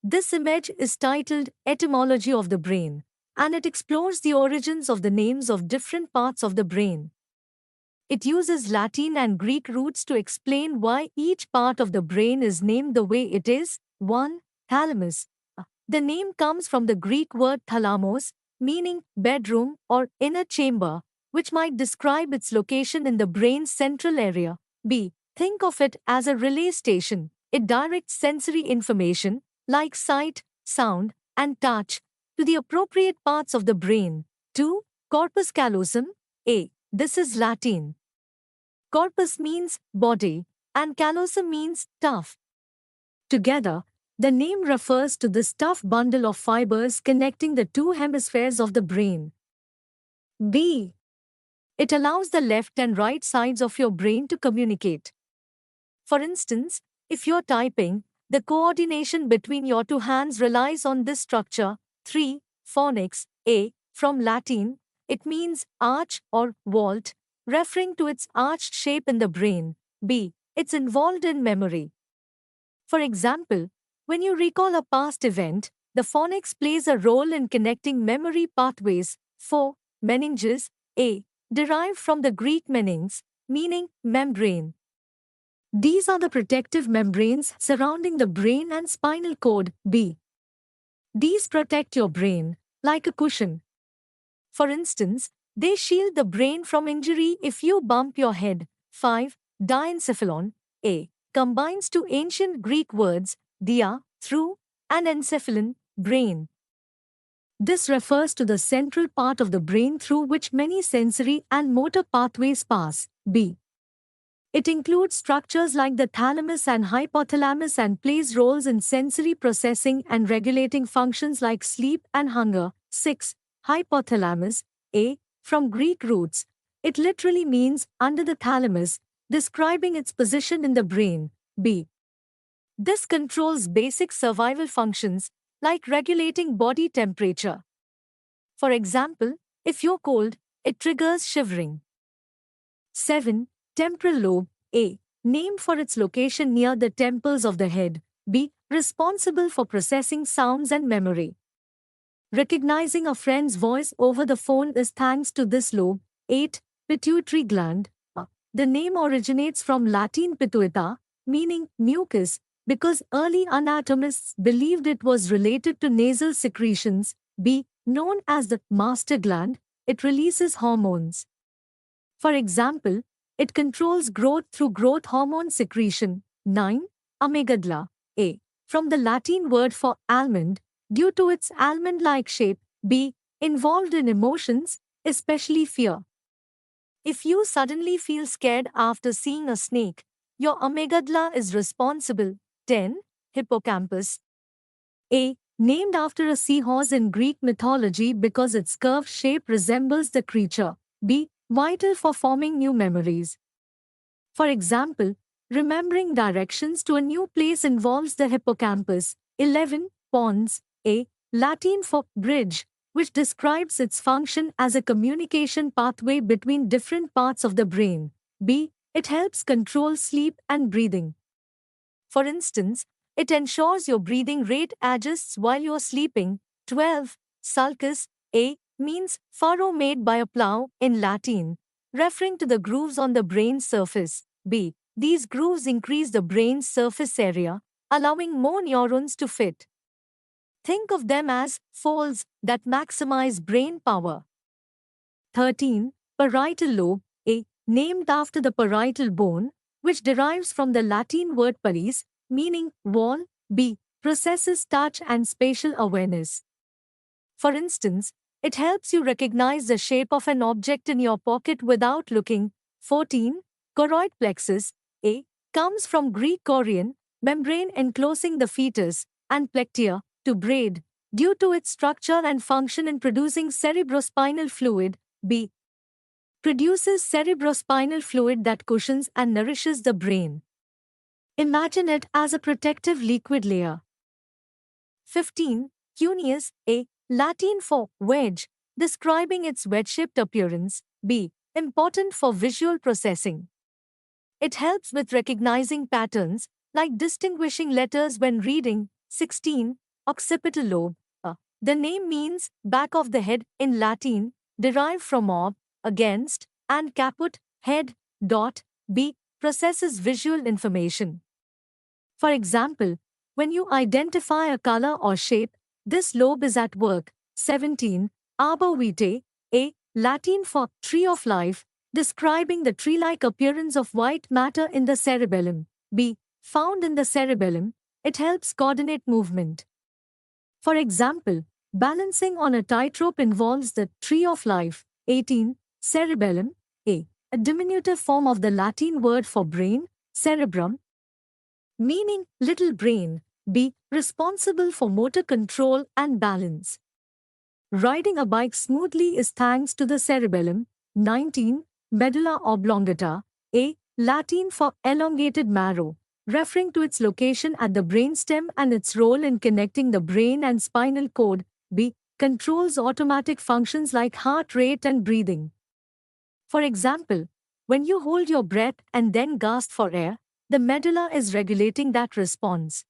This image is titled Etymology of the Brain, and it explores the origins of the names of different parts of the brain. It uses Latin and Greek roots to explain why each part of the brain is named the way it is. 1. Thalamus. The name comes from the Greek word thalamos, meaning bedroom or inner chamber, which might describe its location in the brain's central area. B. Think of it as a relay station. It directs sensory information, like sight, sound, and touch, to the appropriate parts of the brain. 2. Corpus callosum. A. This is Latin. Corpus means body, and callosum means tough. Together, the name refers to this tough bundle of fibers connecting the two hemispheres of the brain. B. It allows the left and right sides of your brain to communicate. For instance, if you're typing, the coordination between your two hands relies on this structure. 3. Fornix. A. From Latin, it means arch or vault, referring to its arched shape in the brain. B. It's involved in memory. For example, when you recall a past event, the phonics plays a role in connecting memory pathways. 4. Meninges. A. Derived from the Greek meninx, meaning membrane. These are the protective membranes surrounding the brain and spinal cord. B. These protect your brain, like a cushion. For instance, they shield the brain from injury if you bump your head. 5. Diencephalon. A. Combines two ancient Greek words, dia, through, and encephalon, brain. This refers to the central part of the brain through which many sensory and motor pathways pass. B. It includes structures like the thalamus and hypothalamus and plays roles in sensory processing and regulating functions like sleep and hunger. 6. Hypothalamus. A. From Greek roots, it literally means under the thalamus, describing its position in the brain. B. This controls basic survival functions, like regulating body temperature. For example, if you're cold, it triggers shivering. 7. Temporal lobe. A. Named for its location near the temples of the head. B. Responsible for processing sounds and memory. Recognizing a friend's voice over the phone is thanks to this lobe. 8. Pituitary gland. The name originates from Latin pituita, meaning mucus, because early anatomists believed it was related to nasal secretions. B. Known as the master gland, it releases hormones. For example, it controls growth through growth hormone secretion. 9. Amygdala. A. From the Latin word for almond, due to its almond-like shape. B. Involved in emotions, especially fear. If you suddenly feel scared after seeing a snake, your amygdala is responsible. 10. Hippocampus. A. Named after a seahorse in Greek mythology because its curved shape resembles the creature. B. Vital for forming new memories. For example, remembering directions to a new place involves the hippocampus. 11. Pons. A. Latin for bridge, which describes its function as a communication pathway between different parts of the brain. B. It helps control sleep and breathing. For instance, it ensures your breathing rate adjusts while you're sleeping. 12. Sulcus. A. Means furrow made by a plow in Latin, referring to the grooves on the brain's surface. B. These grooves increase the brain's surface area, allowing more neurons to fit. Think of them as folds that maximize brain power. 13. Parietal lobe. A. Named after the parietal bone, which derives from the Latin word paris, meaning wall. B. Processes touch and spatial awareness. For instance, it helps you recognize the shape of an object in your pocket without looking. 14. Choroid plexus. A. Comes from Greek chorion, membrane enclosing the fetus, and plectia, to braid, due to its structure and function in producing cerebrospinal fluid. B. Produces cerebrospinal fluid that cushions and nourishes the brain. Imagine it as a protective liquid layer. 15. Cuneus. A. Latin for wedge, describing its wedge-shaped appearance. B. Important for visual processing. It helps with recognizing patterns, like distinguishing letters when reading. 16. Occipital lobe. The name means back of the head in Latin, derived from ob, against, and caput, head, dot, b, processes visual information. For example, when you identify a color or shape, this lobe is at work. 17. Arbor vitae, A, Latin for tree of life, describing the tree-like appearance of white matter in the cerebellum. B, found in the cerebellum, it helps coordinate movement. For example, balancing on a tightrope involves the tree of life. 18. Cerebellum, a diminutive form of the Latin word for brain, cerebrum, meaning little brain. B, responsible for motor control and balance. Riding a bike smoothly is thanks to the cerebellum. 19. Medulla oblongata, A, Latin for elongated marrow, referring to its location at the brainstem and its role in connecting the brain and spinal cord. B, controls automatic functions like heart rate and breathing. For example, when you hold your breath and then gasp for air, the medulla is regulating that response.